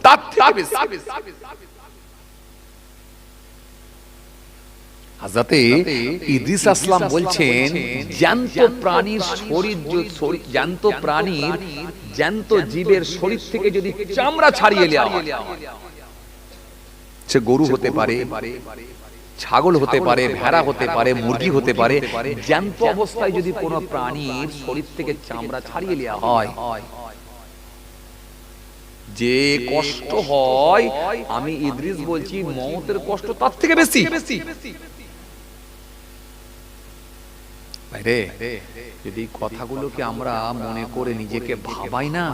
তার থেকে বেশি। হযরতে ইদ্রিস আসলাম বলছেন জ্যান্ত প্রাণীর শরীর, জ্যান্ত প্রাণীর, জ্যান্ত জীবের শরীর থেকে যদি চামড়া ছাড়িয়ে নেওয়া হয়, সে গরু হতে পারে, ছাগল হতে পারে, ভেড়া হতে পারে, মুরগি হতে পারে, জ্যান্ত অবস্থায় যদি কোনো প্রাণীর শরীর থেকে চামড়া ছাড়িয়ে নেওয়া হয়, যে কষ্ট হয়, আমি ইদ্রিস বলছি মওতের কষ্ট তার থেকে বেশি। ভাইরে, যদি কথাগুলোকে আমরা মনে করে নিজেকে ভাবাই না,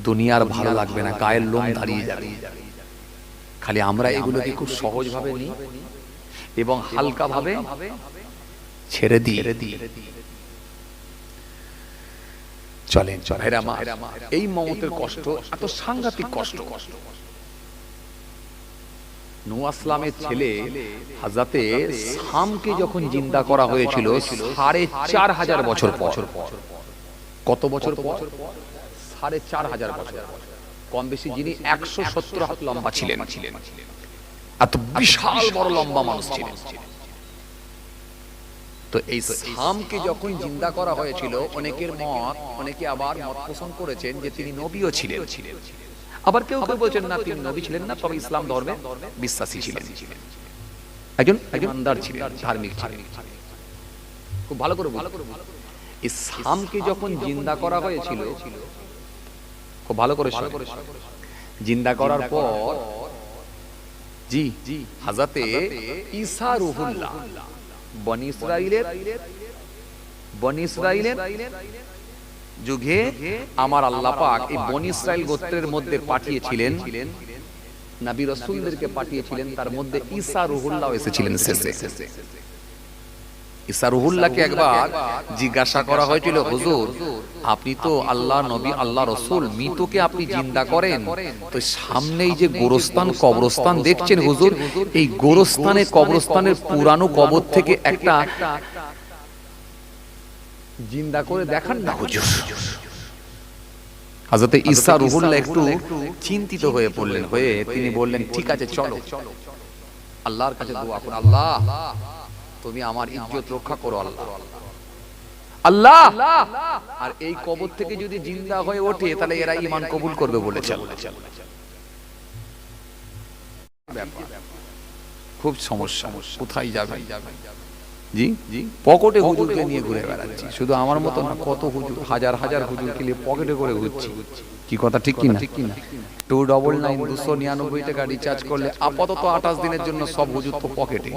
দুনিয়ার ভালো লাগবে না, গায়ের লোম দাঁড়িয়ে যাবে। খালি আমরা এগুলোকে খুব সহজ ভাবে নিই এবং হালকা ভাবে ছেড়ে দিই। চলেন ভাইরা মা, এই মওতের কষ্ট এত সাংঘাতিক কষ্ট। নূহ আসলামের ছেলে হযরতে শামকে যখন জিন্দা করা হয়েছিল ৪৫০০ বছর পর, কত বছর পর? ৪৫০০ বছর। কম বেশি যিনি ১৭০ হাত লম্বা ছিলেন, এত বিশাল বড় লম্বা মানুষ ছিলেন। তো এই শামকে যখন জিন্দা করা হয়েছিল, অনেকের মত, অনেকে আবার মত পোষণ করেছেন যে তিনি নবীও ছিলেন, আবার কেউ কেউ বলছেন না তিনি নবী ছিলেন না, তবে ইসলাম ধর্মে বিশ্বাসী ছিলেন, একজন ইমানদার ছিলেন, ধার্মিক ছিলেন। খুব ভালো করে এই শামকে যখন জিন্দা করা হয়েছিল, খুব ভালো করে জিন্দা করার পর জি হযরতে ঈসা রূহুল্লাহ বনি ইসরাইলের যুগে আমার আল্লাহ পাক এই বনি ইসরাইল গোত্রের মধ্যে পাঠিয়েছিলেন, নবী রাসূলদেরকে পাঠিয়েছিলেন, তার মধ্যে ঈসা রূহুল্লাহ এসেছিলেন শেষে। ঈসা রূহুল্লাহকে একবার জিজ্ঞাসা করা হয়েছিল, হুজুর আপনি তো আল্লাহ নবী, আল্লাহ রাসূল, মৃতকে আপনি জিন্দা করেন, তো সামনেই যে গোরস্থান, কবরস্থান দেখছেন হুজুর, এই গোরস্থানে, কবরস্থানের পুরানো কবর থেকে একটা জিন্দা করে দেখান না হুজুর। হযরতে ঈসা রূহুল্লাহ একটু চিন্তিত হয়ে পড়লেন, হয়ে তিনি বললেন, ঠিক আছে চলো আল্লাহর কাছে দোয়া করো, আল্লাহ তুমি আমার ইজ্জত রক্ষা করো আল্লাহ, আর এই কবর থেকে যদি জিন্দা হয়ে ওঠে তাহলে এরা ঈমান কবুল করবে বলেছেন। খুব সমস্যা, কোথায় যাবে? জি পকেটে হুজুরকে নিয়ে ঘুরে বেড়াচ্ছি, শুধু আমার মতো না, কত হুজুর, হাজার হাজার হুজুরকে নিয়ে পকেটে করে ঘুরছি। কি কথা ঠিক কি না? 299 299 টাকা রিচার্জ করলে আপাতত 28 দিনের জন্য সব হুজুর তো পকেটে।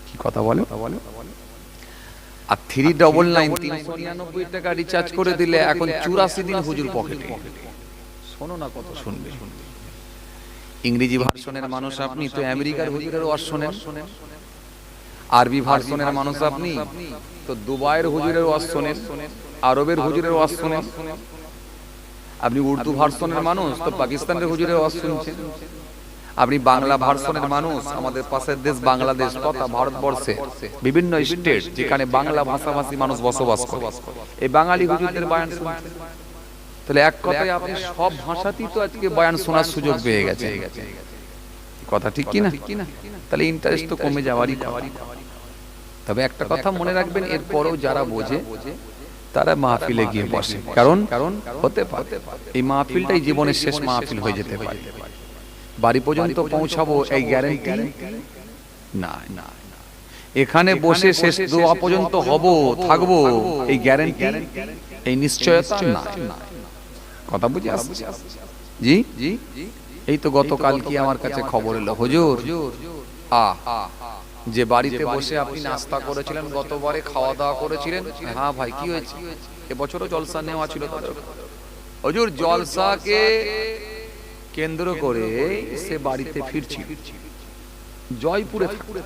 কি কথা বলে? আর 399 399 টাকা রিচার্জ করে দিলে এখন 84 দিন হুজুর পকেটে। শোনো না, কত শুনবে। ইংরেজি ভার্সনের মানুষ আপনি, তো আমেরিকার হুজুরের ওয়াজ শোনেন। আরবি ভার্সনের মানুষ আপনি, তো দুবাইয়ের হুজুরের ওয়াজ শোনেন, আরবের হুজুরের ওয়াজ শোনেন। আপনি উর্দু ভার্সনের মানুষ, তো পাকিস্তানের হুজুরের ওয়াজ শুনছেন। আপনি বাংলা ভার্সনের মানুষ, আমাদের পাশের দেশ বাংলাদেশ তথা ভারতবর্ষে বিভিন্ন স্টেট যেখানে বাংলা ভাষাভাষী মানুষ বসবাস করে, এই বাঙালি হুজুরদের বয়ান শুনছেন। তাহলে এক কথায় আপনি সব ভাষাতেই তো আজকে বয়ান শোনার সুযোগ পেয়ে গেছেন। কথা ঠিক কি না? তাহলে ইন্টারেস্ট তো কমে যাওয়ারই কথা। তবে একটা কথা মনে রাখবেন, এরপরেও যারা বোঝে তারা মাহফিলে গিয়ে বসে, কারণ হতে পারে এই মাহফিলটাই জীবনের শেষ মাহফিল হয়ে যেতে পারে। বাড়ি পর্যন্ত পৌঁছাবো এই গ্যারান্টি না, এখানে বসে শেষ দোয়া পর্যন্ত হব, থাকবো, এই গ্যারান্টি, এই নিশ্চয়তা না। কথা বুঝে আসছে? জি এই তো গতকাল কি আমার কাছে খবর এলো, হুজুর যে বাড়িতে বসে আপনি নাস্তা করেছিলেন, গতবারে খাওয়া দাওয়া করেছিলেন, হ্যাঁ ভাই কি হয়েছে? এবছরও জলসা নেওয়া ছিল তাদের। হুজুর জলসাকে কেন্দ্র করে সে বাড়িতে ফিরছিল, জয়পুরে থাকে।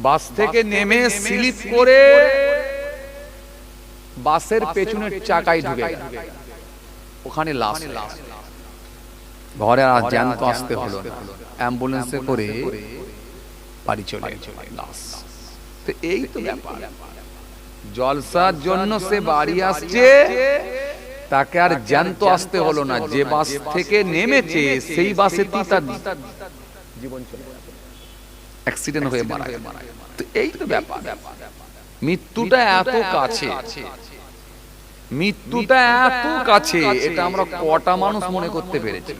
বাস থেকে নেমে স্লিপ করে বাসের পেছনের চাকায় ঢুকে গেল, ওখানে লাশ। ঘরে আর জ্যান্ত আসতে হলো না, অ্যাম্বুলেন্সে করে বাড়ি চলে লাশ। তো এই তো ব্যাপার, জলসার জন্য সে বাড়ি আসছে, তাকে আর জ্যান্ত আসতে হলো না, যে বাস থেকে নেমেছে সেই বাসে তার জীবন চলে গেল, অ্যাক্সিডেন্ট হয়ে মারা গেল। তো এই তো ব্যাপার, মৃত্যুটা এত কাছে, মৃত্যুটা এত কাছে, এটা আমরা কটা মানুষ মনে করতে পেরেছি?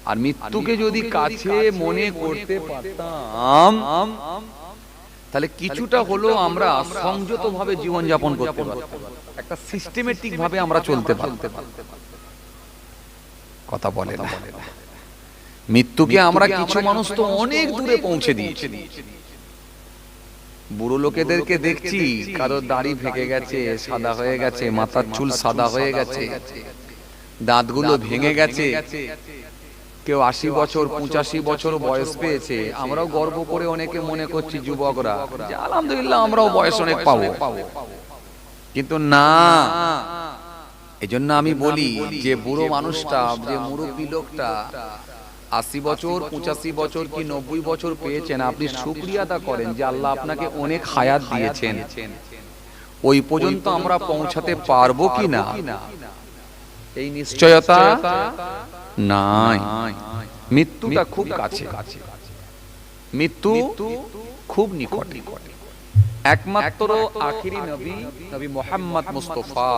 আর মৃত্যুকে যদি কাছে মনে করতে পারতাম তাহলে কিছুটা হলো আমরা সংযত ভাবে জীবন যাপন করতে পারতাম, একটা সিস্টেমেটিক ভাবে আমরা চলতে পারতাম। কথা বলে না, মৃত্যুকে আমরা কিছু মানুষ তো অনেক দূরে পৌঁছে দিয়েছি। বুড়ো লোকেদেরকে দেখছি কারো দাড়ি ভেঙে গেছে, সাদা হয়ে গেছে, মাথার চুল সাদা হয়ে গেছে, দাঁতগুলো ভেঙে গেছে, কেউ 80 বছর 85 বছর বয়স পেয়েছে। আমরাও গর্ব করে অনেকে মনে করছি যুবকরা যে আলহামদুলিল্লাহ আমরাও বয়স অনেক পাবো, কিন্তু না। এজন্য আমি বলি যে বুড়ো মানুষটা, যে মুরব্বী লোকটা 80 বছর 85 বছর কি 90 বছর পেয়েছেন, আপনি শুকরিয়া আদা করেন যে আল্লাহ আপনাকে অনেক হায়াত দিয়েছেন। ওই পর্যন্ত আমরা পৌঁছাতে পারবো কি না এই নিশ্চয়তা নাই। মৃত্যুটা খুব কাছে, মৃত্যু খুব নিকটে। একমাত্র আখিরি নবী, নবী মুহাম্মদ মুস্তাফা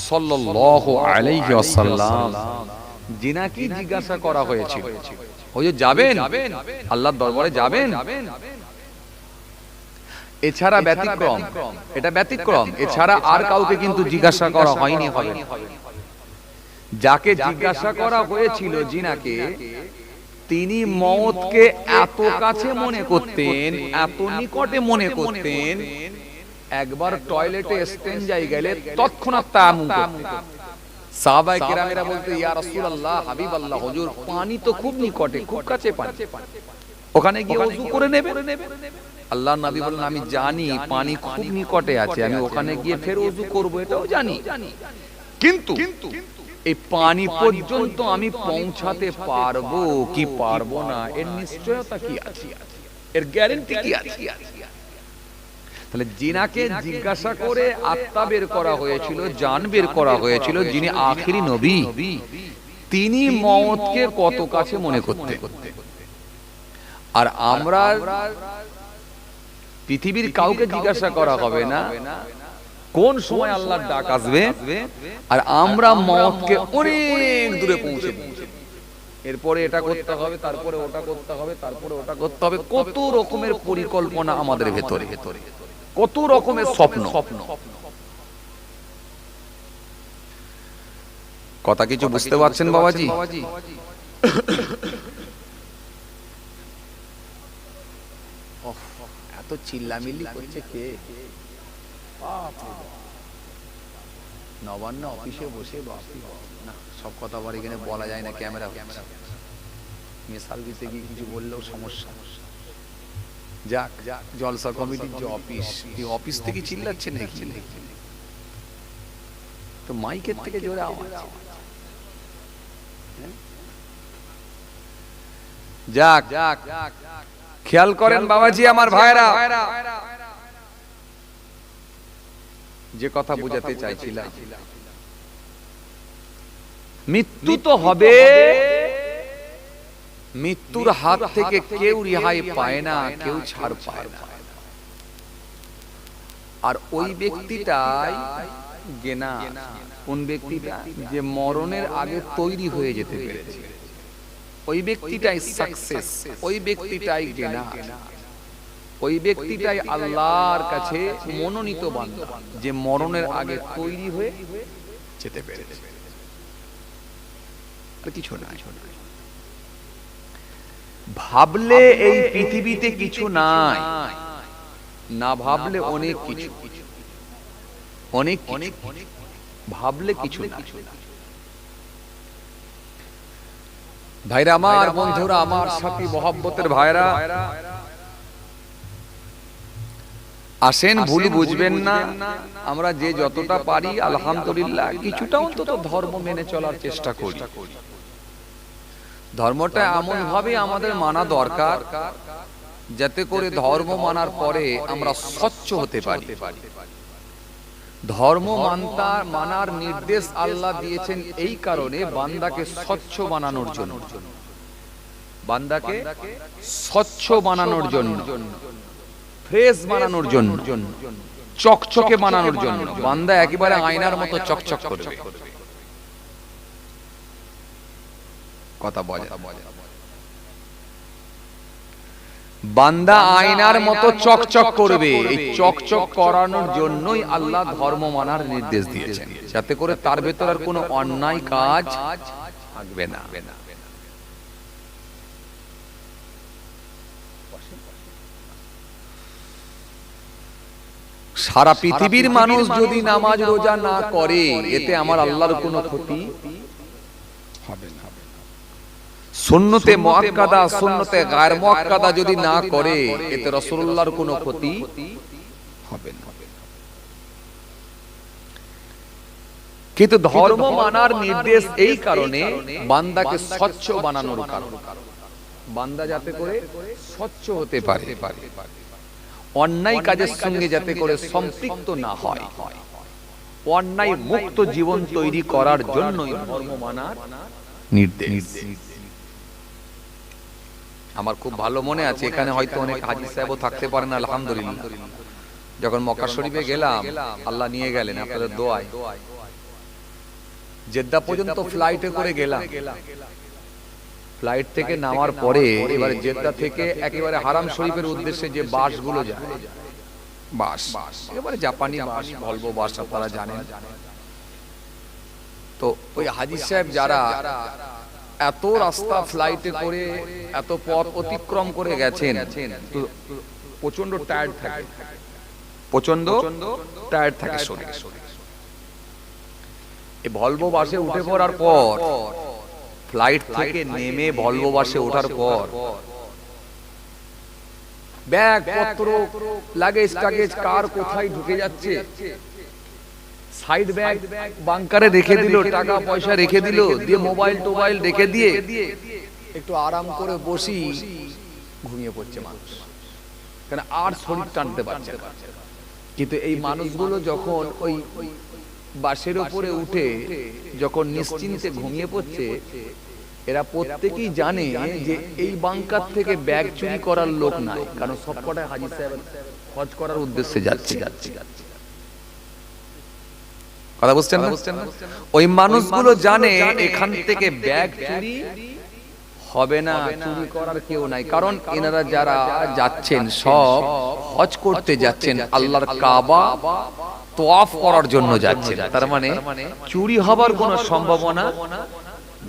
সাল্লাল্লাহু আলাইহি ওয়াসাল্লাম, যিনাকে জিজ্ঞাসা করা হয়েছিল, ওই যে যাবেন আল্লাহর দরবারে যাবেন, এছাড়া ব্যতিক্রম, এটা ব্যতিক্রম, এছাড়া আর কাউকে কিন্তু জিজ্ঞাসা করা হয়নি। যাকে জিজ্ঞাসা করা হয়েছিল, যিনাকে, তিনি মওতকে এত কাছে মনে করতেন, এত নিকটে মনে করতেন, একবার টয়লেটে স্টেঞ্জায় গেলে তৎক্ষণাৎ তায়াম্মুম করতেন। সাহাবায়ে কেরামেরা বলতে, ইয়া রাসূলুল্লাহ, হাবিবাল্লাহ, হুজুর পানি তো খুব নিকটে, খুব কাছে পানি, ওখানে গিয়ে ওযু করে নেবে। আল্লাহর নবী বললেন, আমি জানি পানি খুব নিকটে আছে, আমি ওখানে গিয়ে ফের ওযু করব, এটাও জানি, কিন্তু এই পানি পর্যন্ত আমি পৌঁছাতে পারবো কি পারবো না এর নিশ্চয়তা কি আছে, এর গ্যারান্টি কি আছে? তাহলে যিনাকে জিজ্ঞাসা করে আত্মা বের করা হয়েছিল, জান বের করা হয়েছিল, যিনি আখিরি নবী, তিনি মওতকে কত কাছে মনে করতেন। আর আমরা পৃথিবীর কাউকে জিজ্ঞাসা করা হবে না কোন সময় আল্লাহর ডাক আসবে, আর আমরা মওতকে অনেক দূরে পৌঁছে দিয়েছি। এরপরে এটা করতে হবে, তারপরে ওটা করতে হবে, তারপরে ওটা করতে হবে, কত রকমের পরিকল্পনা আমাদের ভেতরে, কত রকমের স্বপ্ন। কথা কিছু বুঝতে পারছেন বাবাজি? এত চিল্লামিল্লি করছে কে? নবান্ন অফিসে বসে না, সব কথা আবার এখানে বলা যায় না, ক্যামেরা হচ্ছে, মিসাল দিতে গিয়ে কিছু বললেও সমস্যা। যাক, জলসা কমিটির যে অফিস, এই অফিস থেকে চিল্লাচ্ছে নাকি? তো মাইকের থেকে জোরে আওয়াজ। যাক, খেয়াল করেন বাবাজি, আমার ভাইরা, যে কথা বুঝাতে চাইছিলাম, মৃত্যু তো হবে, মৃত্যুর হাত থেকে কেউ রেহাই পায় না, কেউ ছাড় পায় না। আর ওই ব্যক্তিটাই গেনা, কোন ব্যক্তিটা? যে মরণের আগে তৈরি হয়ে যেতে পেরেছে, ওই ব্যক্তিটাই সাকসেস, ওই ব্যক্তিটাই গেনা, ওই ব্যক্তিটাই আল্লাহর কাছে মনোনীত বান্দা, যে মরণের আগে তৈরি হয়ে যেতে পেরেছে। আর কিছু না। ভাবলে এই পৃথিবীতে কিছু নাই, না ভাবলে অনেক কিছু, অনেক ভাবলে কিছু না। ভাইরা আমার, বন্ধুরা আমার, সাথী মহব্বতের ভাইরা, আসেন, ভুল বুঝবেন না। আমরা যে যতটা পারি আলহামদুলিল্লাহ কিছুটা অন্তত ধর্ম মেনে চলার চেষ্টা করি। ধর্মটা এমন ভাবে আমাদের মানা দরকার যাতে করে ধর্ম মানার পরে আমরা স্বচ্ছ হতে পারি। ধর্ম মানার নির্দেশ আল্লাহ দিয়েছেন এই কারণে বান্দাকে স্বচ্ছ বানানোর জন্য, বান্দাকে স্বচ্ছ বানানোর জন্য, ফ্রেশ বানানোর জন্য, চকচকে বানানোর জন্য। বান্দা একেবারে আয়নার মতো চকচক করবে। কথা বলে, বান্দা আয়নার মতো চকচক করবে। এই চকচক করানোর জন্যই আল্লাহ ধর্ম মানার নির্দেশ দিয়েছেন, যাতে করে তার ভেতর আর কোনো অন্যায় কাজ থাকবে না। সারা পৃথিবীর মানুষ যদি নামাজ রোজা না করে, এতে আমার আল্লাহর কোনো ক্ষতি হবে না। সুন্নতে মুআক্কাদা, সুন্নতে গায়র মুআক্কাদা যদি না করে, এতে রাসূলুল্লাহর কোনো ক্ষতি হবে না। কিন্তু ধর্ম মানার নির্দেশ এই কারণে বান্দাকে স্বচ্ছ বানানোর কারণে, বান্দা যাতে করে স্বচ্ছ হতে পারে, অন্যায় কাজের সঙ্গে যাতে করে সম্পৃক্ত না হয়, অন্যায় মুক্ত জীবন তৈরি করার জন্যই ধর্ম মানার নির্দেশ। আমার খুব ভালো মনে আছে, এখানে হয়তো অনেক হাজী সাহেবও থাকতে পারেন, আলহামদুলিল্লাহ। যখন মক্কা শরীফে গেলাম, আল্লাহ নিয়ে গেলেন আপনাদের দোয়ায়, জেদ্দা পর্যন্ত ফ্লাইটে করে গেলাম। ফ্লাইট থেকে নামার পরে এবারে জেদ্দা থেকে একেবারে হারাম শরীফের উদ্দেশ্যে যে বাসগুলো যায়, বাস একেবারে জাপানি বাস, ভলভো বাস, আপনারা জানেন। তো ওই হাজী সাহেব যারা এত রাস্তা ফ্লাইটে করে এত পথ অতিক্রম করে গেছেন, তো প্রচন্ড টায়ার্ড থাকে, প্রচন্ড টায়ার্ড থাকে শরীর। এই ভলভো বাসে উঠে পড়ার পর, ফ্লাইট থেকে নেমে ভলভো বাসে ওঠার পর, ব্যাগ পত্র, লাগেজ টাগেজ কার কোথায় ঢুকে যাচ্ছে, সাইড ব্যাগ বাংকারে রেখে দিল, টাকা পয়সা রেখে দিল, দিয়ে মোবাইল টোবাইল রেখে দিয়ে একটু আরাম করে বসি ঘুমিয়ে পড়ছে মানুষ, কেন আর শরীর টানতে পারছে না। কিন্তু এই মানুষগুলো যখন ওই বাসের উপরে উঠে যখন নিশ্চিন্তে ঘুমিয়ে পড়ছে, এরা প্রত্যেকেই জানে যে এই বাংকার থেকে ব্যাগ চুরি করার লোক নাই, কারণ সবকটাই হাজী সাহেব হজ করার উদ্দেশ্যে যাচ্ছে। কথা বুঝছেন না? ওই মানুষগুলো জানে এখান থেকে ব্যাগ চুরি হবে না, চুরি করার কেউ নাই, কারণ এনারা যারা যাচ্ছেন সব হজ করতে যাচ্ছেন, আল্লাহর কাবা তওয়াফ করার জন্য যাচ্ছেন। তার মানে চুরি হবার কোনো সম্ভাবনা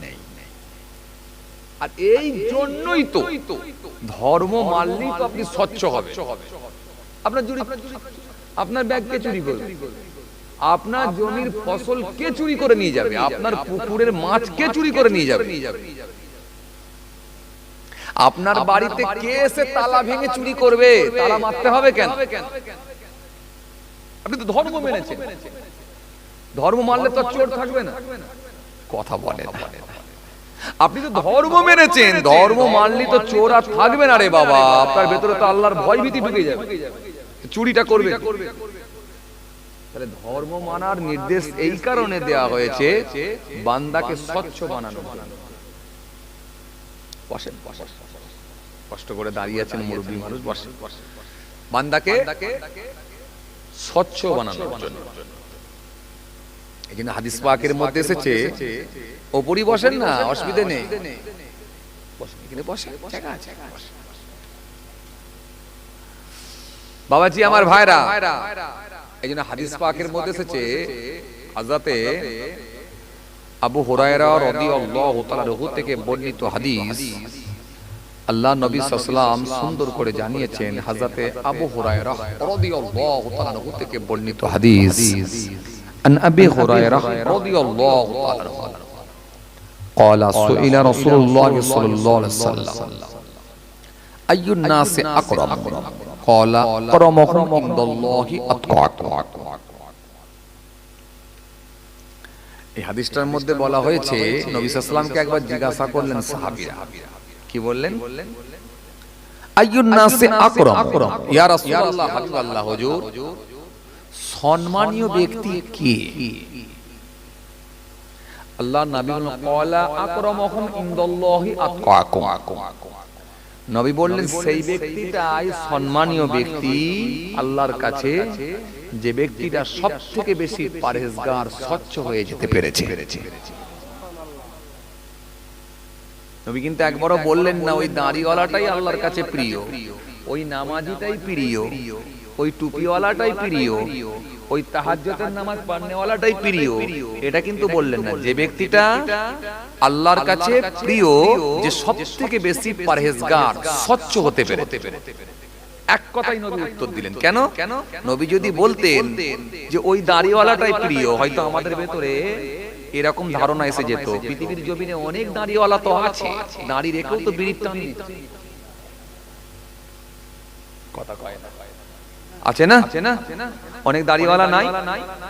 নেই। আর এই জন্যই তো ধর্ম মানলেই তো আপনি স্বচ্ছ হবে। আপনার ব্যাগ কে চুরি করবে? আপনার জমির ফসল কে চুরি করে নিয়ে যাবে? আপনার পুকুরের মাছ কে চুরি করে নিয়ে যাবে? আপনার বাড়িতে কে এসে তালা ভেঙে চুরি করবে? তালা মারতে হবে কেন? আপনি তো ধর্ম মেনেছেন, ধর্ম মানলে তো চোর থাকবে না। কথা বলে আপনি তো ধর্ম মেনেছেন, ধর্ম মানলে তো চোর আর থাকবে না রে বাবা। আপনার ভেতরে তো আল্লাহর ভয় ভীতি ঢুকে যাবে, চুরিটা করবে। তাহলে ধর্ম মানার নির্দেশ এই কারণে দেয়া হয়েছে বান্দাকে স্বচ্ছ বানানো। বসেন, কষ্ট করে দাঁড়িয়ে আছেন মুরব্বী মানুষ, বসেন। বান্দাকে স্বচ্ছ বানানোর জন্য এই জন্য হাদিস পাকের মধ্যে এসেছে, ওপরই বসেন না, অসুবিধা নেই, বসেন, এখানে বসেন, জায়গা আছে। বাবাজি আমার ভাইরা, এই জন্য হাদিস পাকের মধ্যে এসেছে, হযরতে আবু হুরায়রা রাদিয়াল্লাহু তাআলা আনহু থেকে বর্ণিত হাদিস, আল্লাহ নবী সাল্লাল্লাহু আলাইহি ওয়াসাল্লাম সুন্দর করে জানিয়েছেন। হযরতে আবু হুরায়রা রাদিয়াল্লাহু তাআলা আনহু থেকে বর্ণিত হাদিস, আন আবি হুরায়রা রাদিয়াল্লাহু তাআলা আনহু قال سئل رسول الله صلى الله عليه وسلم أي الناس أكرم قال أكرمهم عند الله أتقاكم। এই হাদিসটার মধ্যে বলা হয়েছে, নবী সাল্লাল্লাহু আলাইহি ওয়াসাল্লামকে একবার জিজ্ঞাসা করলেন সাহাবীরা, কি বললেন? আইয়ুন নাসি আকরাম, ইয়া রাসূলুল্লাহ, হাবিবাল্লাহ হুজুর, সম্মানীয় ব্যক্তি কে? আল্লাহ নবী বললেন ক্বালা আকরামুকুম ইনদাল্লাহি আতকাকুম। নবী বললেন সেই ব্যক্তিটাই সম্মানীয় ব্যক্তি আল্লাহর কাছে, যে ব্যক্তিটা সবথেকে বেশি পরহেজগার, স্বচ্ছ হয়ে যেতে পেরেছে। নবী কিন্তু একবারও বললেন না ওই দাড়িওয়ালাটাই আল্লাহর কাছে প্রিয়, ওই নামাজিটাই প্রিয়, ওই টুপিওয়ালাটাই প্রিয়, ওই তাহাজ্জুদের নামাজ পড়নেওয়ালাটাই প্রিয়। এটা কিন্তু বললেন না। যে ব্যক্তিটা আল্লাহর কাছে প্রিয়, যে সবথেকে বেশি পরহেজগার, স্বচ্ছ হতে পেরেছে। এক কথাই নবী উত্তর দিলেন। কেন? নবী যদি বলতেন যে ওই দাড়িওয়ালাটাই প্রিয়, হয়তো আমাদের ভেতরে এরকম ধারণা এসে যেত পৃথিবীর জমিনে অনেক দাড়িওয়ালা তো আছে, দাড়ি রেখেও তো বিড়ির টান দিচ্ছে। কথা কয় না, আছে না? অনেক দাড়িওয়ালা নাই,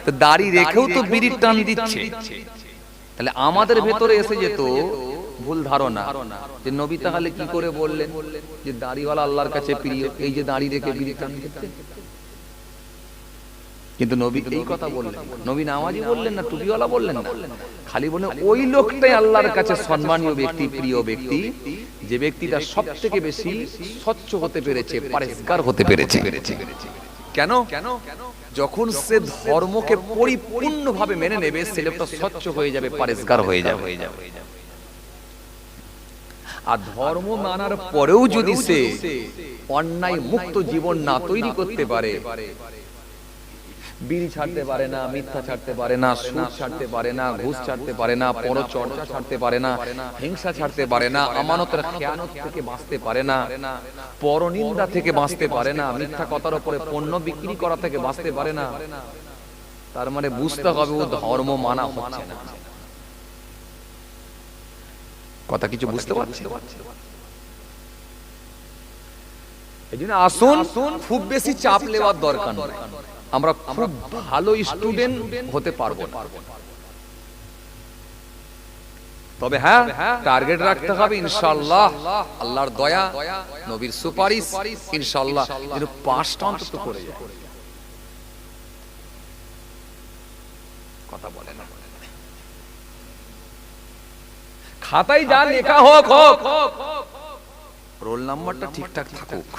তো দাড়ি রেখেও তো বিড়ির টান দিচ্ছে। তাহলে আমাদের ভেতরে এসে যেত ভুল ধারণা যে নবী তাহলে কি করে বললেন যে দাড়িওয়ালা আল্লাহর কাছে প্রিয়, এই যে দাড়ি রেখে বিড়ির টান দিচ্ছে। কিন্তু নবী এই কথা বললেন, নবী নামাজি বললেন না, টুপিওয়ালা বললেন না, খালি বলেন ওই লোকটাই আল্লাহর কাছে সম্মানীয় ব্যক্তি, প্রিয় ব্যক্তি, যে ব্যক্তিটা সবথেকে বেশি স্বচ্ছ হতে পেরেছে, পরহেজগার হতে পেরেছে। কেন? যখন সে ধর্মকে পরিপূর্ণভাবে মেনে নেবে, সে লোকটা স্বচ্ছ হয়ে যাবে, পরহেজগার হয়ে যাবে। আর ধর্ম মানার পরেও যদি সে অন্যায় মুক্ত জীবন না তৈরি করতে পারে, বিড়ি ছাড়তে পারে না, মিথ্যা ছাড়তে পারে না, সুদ ছাড়তে পারে না, ঘুষ ছাড়তে পারে না, পরচর্চা ছাড়তে পারে না, হিংসা ছাড়তে পারে না, আমানতের খেয়ানত থেকে বাঁচতে পারে না, পরনিন্দা থেকে বাঁচতে পারে না, মিথ্যা কথার উপরে পণ্য বিক্রি করা থেকে বাঁচতে পারে না, তার মানে বুঝতে হবে ও ধর্ম মানা হচ্ছে না। কথা কিছু বুঝতে পারছে? এই জন্য আসুন, খুব বেশি চাপ নেওয়ার দরকার নেই। আমরা খুব ভালো স্টুডেন্ট হতে পারবো না, তবে হ্যাঁ টার্গেট রাখতে হবে ইনশাআল্লাহ, আল্লাহর দয়া, নবীর সুপারিশ, ইনশাআল্লাহ যেন পাঁচটা অন্তত করে যায়। কথা বলে না, খাতায় যা লেখা হোক, রোল নাম্বারটা ঠিকঠাক থাকুক,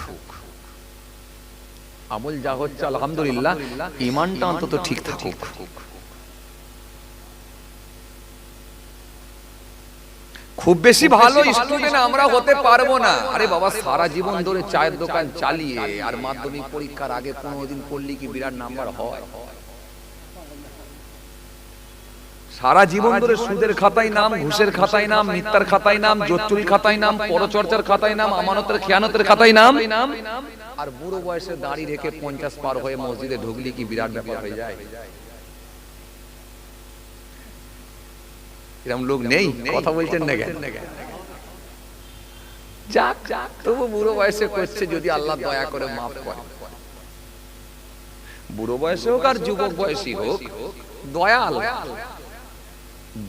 আমল যা হচ্ছে আলহামদুলিল্লাহ, ঈমানটা অন্তত ঠিক থাকুক। খুব বেশি ভালো স্টুডেন্ট আমরা হতে পারবো না। আরে বাবা, সারা জীবন ধরে চায়ের দোকান চালিয়ে আর মাধ্যমিক পরীক্ষার আগে 15 দিন পড়লে কি বিরাট নাম্বার হয়? সারা জীবন ধরে সুদের খাতায় নাম, ঘুষের খাতায় নাম, মিথ্যার খাতায় নাম, জোচ্চুরি খাতায় নাম, পরচর্চার খাতায় নাম, আমানতের খেয়ানতের খাতায় নাম, আর বুড়ো বয়সে দাড়ি রেখে 50 পার হয়ে মসজিদে ঢুকলি কি বিরাট ব্যাপার হয়ে যায়? এরকম লোক নেই? কথা বলছেন না কেন? যাক, তবু বুড়ো বয়সে করছে, যদি আল্লাহ দয়া করে মাফ করে। বুড়ো বয়সে হোক আর যুবক বয়সী হোক, দয়া আল্লাহ,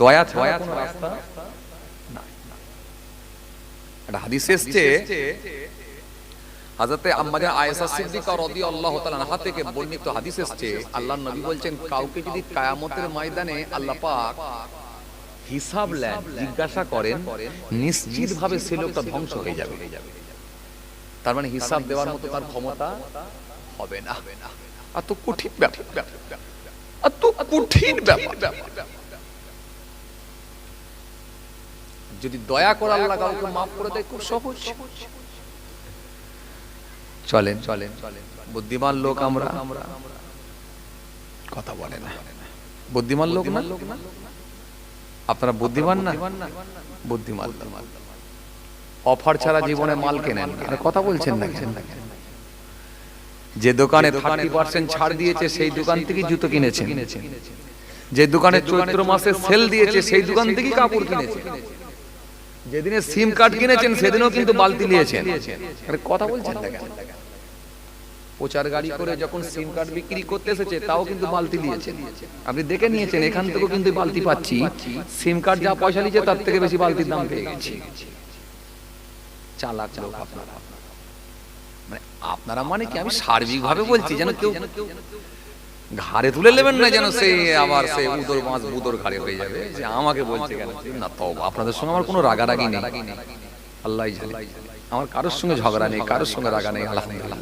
দয়া ছাড়া কোনো রাস্তা নাই। একটা হাদিস এসেছে হযরতে আম্মা আয়েশা সিদ্দিকা রাদিয়াল্লাহু তাআলা আনহা থেকে বর্ণিত হাদিস এসেছে, আল্লাহর নবী বলছেন কাউকে যদি কিয়ামতের ময়দানে আল্লাহ পাক হিসাব নেন, জিজ্ঞাসা করেন, নিশ্চিতভাবে সে লোকটা ধ্বংস হয়ে যাবে। তার মানে হিসাব দেওয়ার মতো তার ক্ষমতা হবে না। এত কঠিন ব্যাপার, এত কঠিন ব্যাপার। যদি দয়া করে আল্লাহ কাউকে মাফ করে দেয়, খুব সহজ। চলেন বুদ্ধিমান লোক আমরা, কথা বলে না, বুদ্ধিমান লোক না? আপনারা বুদ্ধিমান না? বুদ্ধিমান। অফার ছাড়া জীবনে মাল কেনেন না। কথা বলছেন না কেন? যে দোকানে 30% ছাড় দিয়েছে সেই দোকান থেকে জুতো কিনেছেন, যে দোকানে চৈত্র মাসে সেল দিয়েছে সেই দোকান থেকে কাপড় কিনেছেন, যেদিনে সিম কার্ড কিনেছেন সেদিনও কিন্তু বালতি নিয়েছেন। আরে কথা বলছেন না কেন? প্রচার গাড়ি করে যখন সিম কার্ড বিক্রি করতে এসেছে তাও কিন্তু বালতি দিয়েছেন। আপনি দেখে নিয়েছেন, এখান থেকেও কিন্তু বালতি পাচ্ছি, সিম কার্ড যা পয়সা নিয়েছে তার থেকে বেশি বালতির দাম পেয়ে গেছি। চালাক লোক আপনারা। মানে আপনারা মানে কি, আমি সার্বিকভাবে বলছি, যেন কেউ ঘাড়ে তুলে নেবেন না যেন সে আবার সে উদর মাছ বুদর ঘাড়ে হয়ে যাবে যে আমাকে বলছে কেন না। তো আপনাদের সঙ্গে আমার কোনো রাগারাগি নেই, আল্লাহই জানে। আমার কারোর সঙ্গে ঝগড়া নেই, কারোর সঙ্গে রাগা নেই, আলহামদুলিল্লাহ,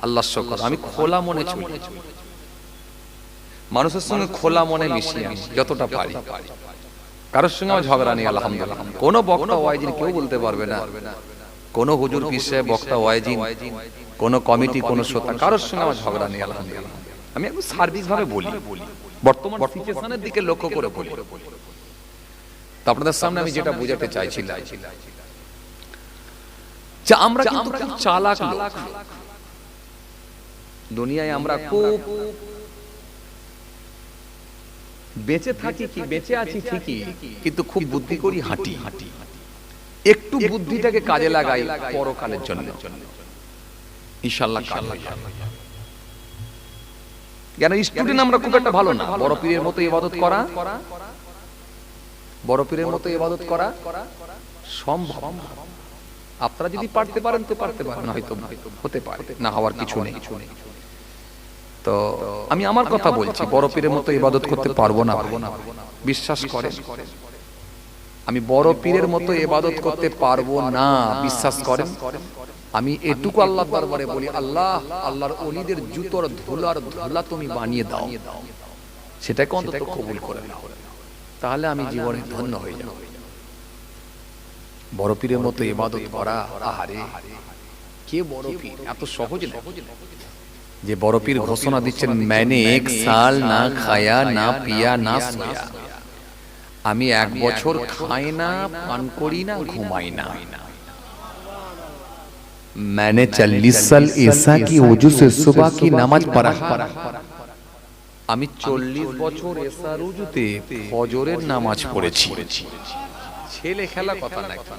আল্লাহর শুকর। আমি খোলা মনে চলি, মানুষের সঙ্গে খোলা মনে মিশি আমি যতটা পারি। কারোর সঙ্গে আমার ঝগড়া নেই, আলহামদুলিল্লাহ। কোনো বক্তা ওয়াইজিন কেউ বলতে পারবে না, কোনো হুজুর পীর সাহেব বক্তা ওয়াইজিন, কোনো কমিটি, কোনো শ্রোতা, কারোর সঙ্গে আমার ঝগড়া নেই, আলহামদুলিল্লাহ। আমি একটু সার্ভিস ভাবে বলি, বর্তমান সিচুয়েশনের দিকে লক্ষ্য করে বলি। তো আপনাদের সামনে আমি যেটা বোঝাতে চাইছিলাম যে আমরা কিন্তু খুব চালাক লোক দুনিয়ায়, আমরা খুব বেঁচে থাকি, কি বেঁচে আছি ঠিকই, কিন্তু খুব বুদ্ধি করি হাঁটি। একটু বুদ্ধিটাকে কাজে লাগাই পরকালের জন্য, ইনশাআল্লাহ কাজ হবে। কেন স্টুডেন্ট আমরা খুব একটা ভালো না। বড় পীরের মতো ইবাদত করা, বড় পীরের মতো ইবাদত করা সম্ভব। আপনারা যদি পারতে পারেন তো পারতে পারেন, হয়তো হতে পারে, না হওয়ার কিছু নেই। তো আমি আমার কথা বলছি, বড় পীরের মতো ইবাদত করতে পারবো না, বিশ্বাস করেন। আমি বড় পীরের মতো ইবাদত করতে পারবো না, বিশ্বাস করেন। আমি এটুকু আল্লাহর দরবারে বলি, আল্লাহ, আল্লাহর ওলিদের জুতোর ধুলার ধুলা তুমি বানিয়ে দাও, সেটাকে অন্তত কবুল করে নাও, তাহলে আমি জীবনে ধন্য হয়ে যাব। বড় পীরের মতো ইবাদত করা, আহারে কে বড় পীর, এত সহজ না। যে বড় পীর ঘোষণা দিচ্ছেন, मैंने एक साल ना खाया ना पिया ना सोया, আমি 1 বছর খাই না, পান করি না, ঘুমাই না। मैंने 40 साल ऐसा की वजू से सुबह की नमाज पढ़ा, আমি 40 বছর এসা রুজুতে ফজরের নামাজ পড়েছি। ছেলে খেলা কথা নাকি?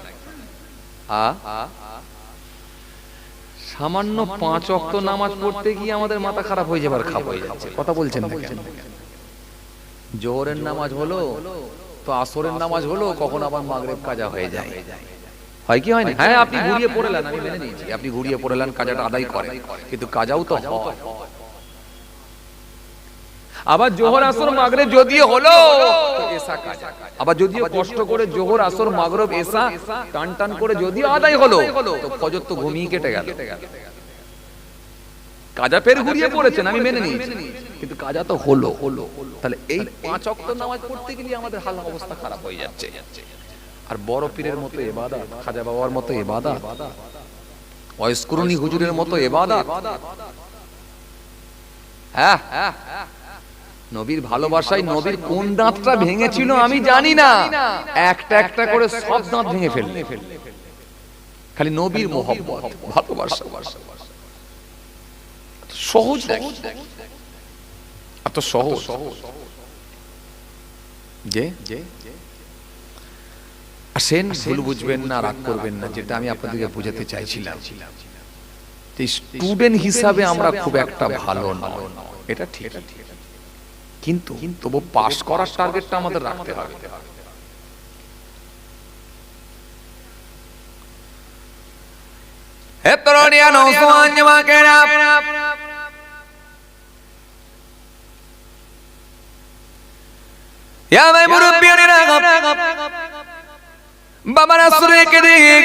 সামান্য 5 ওয়াক্ত নামাজ পড়তে গিয়ে আমাদের মাথা খারাপ হয়ে যাবার খাপ হয়ে যাচ্ছে। কথা বলছেন না কেন? জোহরের নামাজ হলো তো আসরের নামাজ হলো, কখন আবার মাগরিব কাজা হয়ে যায়, হয় কি হয় না? হ্যাঁ, আপনি ঘুরিয়ে পড়লেন, আমি মেনে নিয়েছি, আপনি ঘুরিয়ে পড়লেন, কাজাটা আদায় করেন, কিন্তু কাজাও তো হয়। আবার জোহর আসর মাগরিব যদিও হলো তো এসা কাজা, আবার যদিও কষ্ট করে জোহর আসর মাগরিব এসা টান টান করে যদিও আদায় হলো তো ফজর তো ঘুমিয়ে কেটে গেল। কাজা ফের ঘুরিয়ে পড়েছেন, আমি মেনে নিয়েছি, কিন্তু কাজা তো হলো। তাহলে এই 5 ওয়াক্ত নামাজ পড়তে গেলে আমাদের হাল অবস্থা খারাপ হয়ে যাচ্ছে। আর বড় পীরের মতো ইবাদত, খাজা বাবার মতো ইবাদত, ওয়াইসকুরুনি হুজুরের মতো ইবাদত, হ্যাঁ, নবীর ভালোবাসায় নবীর কোন দাঁতটা ভেঙেছিল আমি জানি না, একটা একটা করে সব দাঁত ভেঙে ফেললে, খালি নবীর মোহব্বত, ভালোবাসা। সহজ, এত সহজ যে আসেন, ভুল বুঝবেন না, রাগ করবেন না, যেটা আমি আপনাদেরকে বোঝাতে চাইছিলাম, স্টুডেন্ট হিসাবে আমরা খুব একটা ভালো নয়, এটা ঠিক, কিন্তু তবু পাস করার টার্গেটটা আমাদের রাখতে হবে। হে তরুণিয়া নওজওয়ান যুবকেরা, ইয়া ভাই মুরব্বিয়ানেরা, বাবারা শুনে কে দেখি,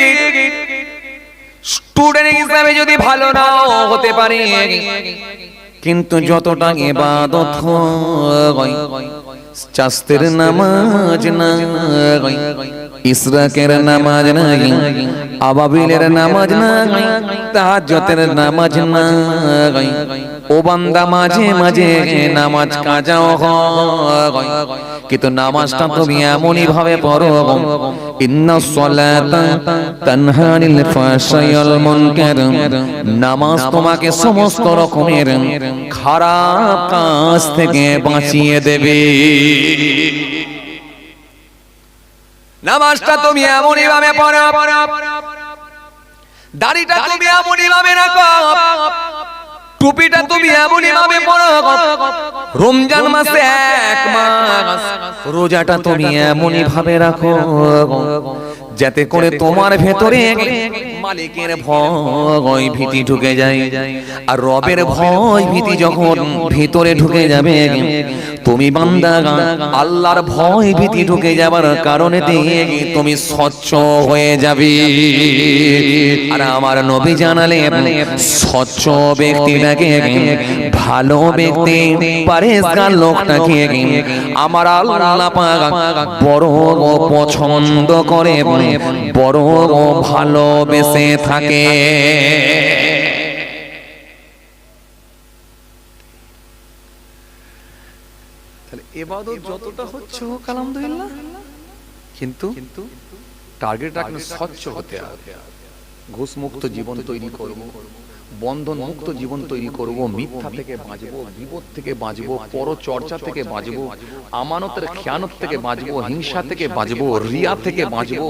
স্টুডেন্ট হিসাবে যদি ভালো নাও হতে পারে, কিন্তু যতটা ইবাদত হয়, চাস্তের নামাজ নাই, ইসরাকের নামাজ নাই, আবাবিলের নামাজ নাই, তাহাজ্জুদের নামাজ নাই, ও বান্দা মাঝে মাঝে নামাজ কাজাও হয়, কিন্তু নামাজটা তুমি এমনই ভাবে পড়ো, ইন্নাস সালাতা তানহা আনিল ফাহশাই ওয়াল মুনকার, নামাজ তোমাকে সমস্ত রকমের খারাপ কাজ থেকে বাঁচিয়ে দেবে। নামাজটা তুমি এমনই ভাবে পড়ো, দাড়িটা তুমি এমনই ভাবে রাখো, টুপিটা তুমি এমনই ভাবে পড়ো, রমজান মাসে 1 মাস রোজাটা তুমি এমনই ভাবে রাখো যাতে করে তোমার ভেতরে মালিকের ভয় ভীতি ঢুকে যায়। আর রবের ভয় ভীতি যখন ভিতরে ঢুকে যাবে, তুমি বান্দা আল্লাহর ভয় ভীতি ঢুকে যাবার কারণে তুমি স্বচ্ছ হয়ে যাবে। আর আমার নবী জানালেন স্বচ্ছ ব্যক্তিটাকে, ভালো ব্যক্তি, পরেশগার লোকটাকে আমার আল্লাহ পাক বড় পছন্দ করে, বড় ভালোবেসে থাকে। তাহলে ইবাদত যতটা হচ্ছে হোক আলহামদুলিল্লাহ, কিন্তু টার্গেট রাখলে স্বচ্ছ হতে হবে। ঘুষ মুক্ত জীবন তৈরি করব, বন্ধন মুক্ত জীবন তৈরি করব, মিথ্যা থেকে বাঁচবো, বিপদ থেকে বাঁচবো, পরচর্চা থেকে বাঁচবো, আমানতের খেয়ানত থেকে বাঁচবো, হিংসা থেকে বাঁচবো, রিয়া থেকে বাঁচবো,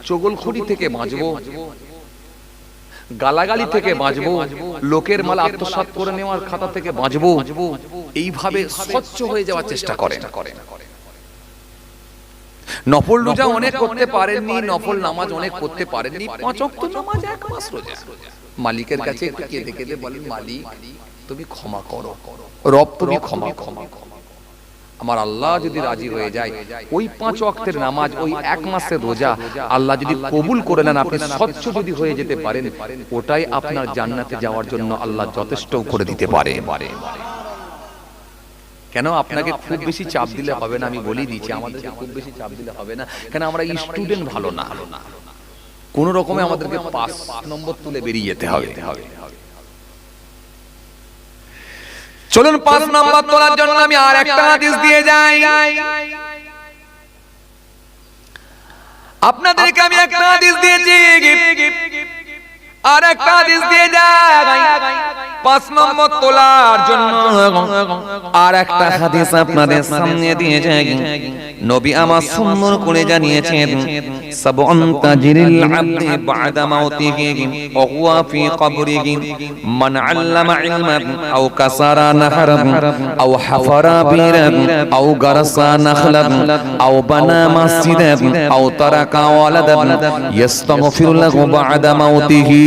চগলখড়ি থেকে বাঁচবো, গালাগালি থেকে বাঁচবো, লোকের মাল আত্মসাৎ করে নেওয়ার খাতা থেকে বাঁচবো। এইভাবে স্বচ্ছ হয়ে যাওয়ার চেষ্টা করেন। নফল রোজা অনেক করতে পারেননি, নফল নামাজ অনেক করতে পারেননি, 5 ওয়াক্ত নামাজ 1 মাস রোজা, মালিকের কাছে একটু কেঁদে কেঁদে বলেন, মালিক তুমি ক্ষমা করো, রব তুমি ক্ষমা করো। আমার আল্লাহ যদি রাজি হয়ে যায়, ওই 5 ওয়াক্তের নামাজ, ওই 1 মাসের রোজা আল্লাহ যদি কবুল করে নেন, আপনি স্বচ্ছ যদি হয়ে যেতে পারেন, ওটাই আপনার জান্নাতে যাওয়ার জন্য আল্লাহ যথেষ্ট করে দিতে পারে। কেন আপনাকে খুব বেশি চাপ দিলে হবে না, আমি বলেই দিচ্ছি, আমাদেরকে খুব বেশি চাপ দিলে হবে না। কেন আমরা স্টুডেন্ট ভালো না, কোন রকমে আমাদেরকে 5 নম্বর তুলে বেরিয়ে যেতে হবে। চলুন 5 নম্বর তোলার জন্য আমি আর একটা হাদিস দিয়ে যাই। আপনাদেরকে আমি একটা হাদিস দিয়েছি, আর একটা হাদিস দিয়ে যাই 5 নম্বর তোলার জন্য। আর একটা হাদিস আপনাদের সামনে দিয়ে যাই। নবী আমার সুন্দর করে জানিয়েছেন, সাবউন তাজরিল আবদি বাদা মাউতিহি ওয়া হুয়া ফি কবরিহি, মান আল্লামা ইলমান আও কাসারা নাহরান আও হাফারা বিরান আও গারাসা নাখলান আও বানা মাসজিদান আও তারাকা ওয়ালাদান ইস্তাগফিরু লাহু বাদা মাউতিহি।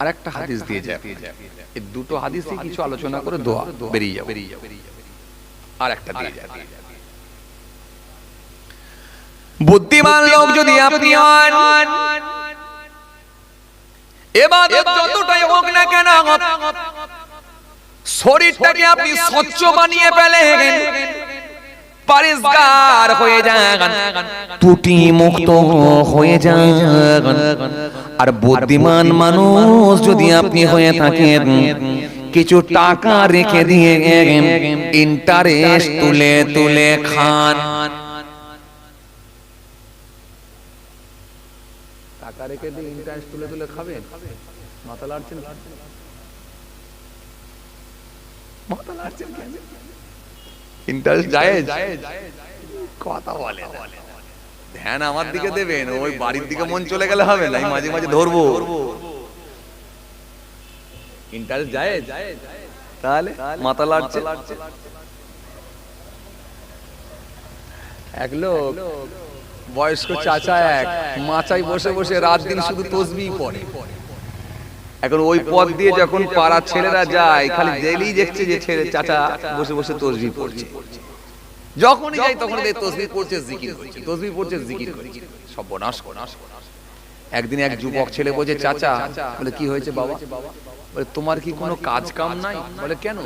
আরেকটা হাদিস দিয়ে যায়, এই দুটো হাদিসে কিছু আলোচনা করে দোয়া বেরিয়ে যাবে। আরেকটা দিয়ে যায়, বুদ্ধিমান লোক যদি আপনি হন, ইবাদত যতটাই হোক না কেন শরীরটাকে আপনি স্বচ্ছ বানিয়ে ফেলেন, পরিষ্কার হয়ে যান, ত্রুটি মুক্ত হয়ে যান। আর বুদ্ধিমান মানুষ যদি আপনি হয়ে থাকেন, কিছু টাকা রেখে দিয়ে ইন্টারেস্ট তুলে তুলে খান। টাকা রেখে দিয়ে ইন্টারেস্ট তুলে তুলে খাবেন, মাথা লাড়ছেন, মাথা লাড়ছেন কেন? ইন্টারেস্ট যায় কথা বলে, ধ্যান আমার দিকে দেবেন, ওই বাড়ির দিকে মন চলে গেলে হবে না, মাঝে মাঝে ধরবো। ইন্টারেস্ট যায় তাহলে মাথা লাড়ছে। এক লোক বয়স্ক চাচা, এক মাচায় বসে বসে রাত দিন শুধু তসবিহ পড়ে। এখন ওই পথ দিয়ে যখন পাড়ার ছেলেরা যায়, খালি ডেইলি দেখছে যে ছেলে চাচা বসে বসে তসবিহ পড়ছে। যখনই যাই তখন দেখে তসবিহ পড়ছে, জিকির করছে, তসবিহ পড়ছে, জিকির করছে, সর্বনাশ। একদিন এক যুবক ছেলে বলছে, চাচা, বলে কি হয়েছে বাবা? বলে তোমার কি কোনো কাজ কাম নাই? বলে কেন?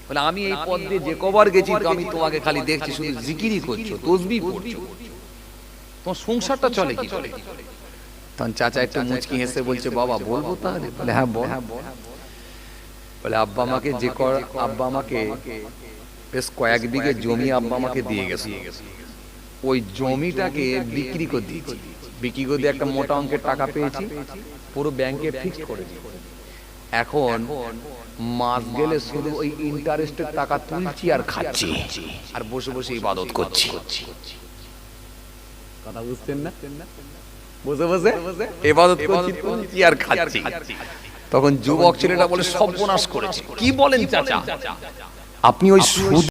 বলে আমি এই পথ দিয়ে যে কবার গেছি তো আমি তোমাকে খালি দেখছি শুধু জিকিরই করছো, তসবিহ পড়ছো, তোমার সংসারটা চলে কি করে? তখন চাচা একটু মুচকি হেসে বলছে, বাবা বলবো তাহলে? বলে হ্যাঁ বল। বলে আব্বা আমাকে বেশ কয়েক বিঘে জমি আব্বা আমাকে দিয়ে গেছে, ওই জমিটাকে বিক্রি করে দিয়েছি, বিক্রি করে দিয়ে একটা মোটা অঙ্কের টাকা পেয়েছি, পুরো ব্যাংকে ফিক্সড করে দিয়েছি। এখন মাস গেলে শুধু ওই ইন্টারেস্টের টাকা তুলছি আর খাচ্ছি, আর বসে বসে ইবাদত করছি। কথা বুঝছেন না? বসে বসে ইবাদত করছি, তুলছি আর খাচ্ছি। তখন যুবক ছেলেটা বলে, সর্বনাশ করেছে। কি বলেন চাচা? আপনি ওই সুদ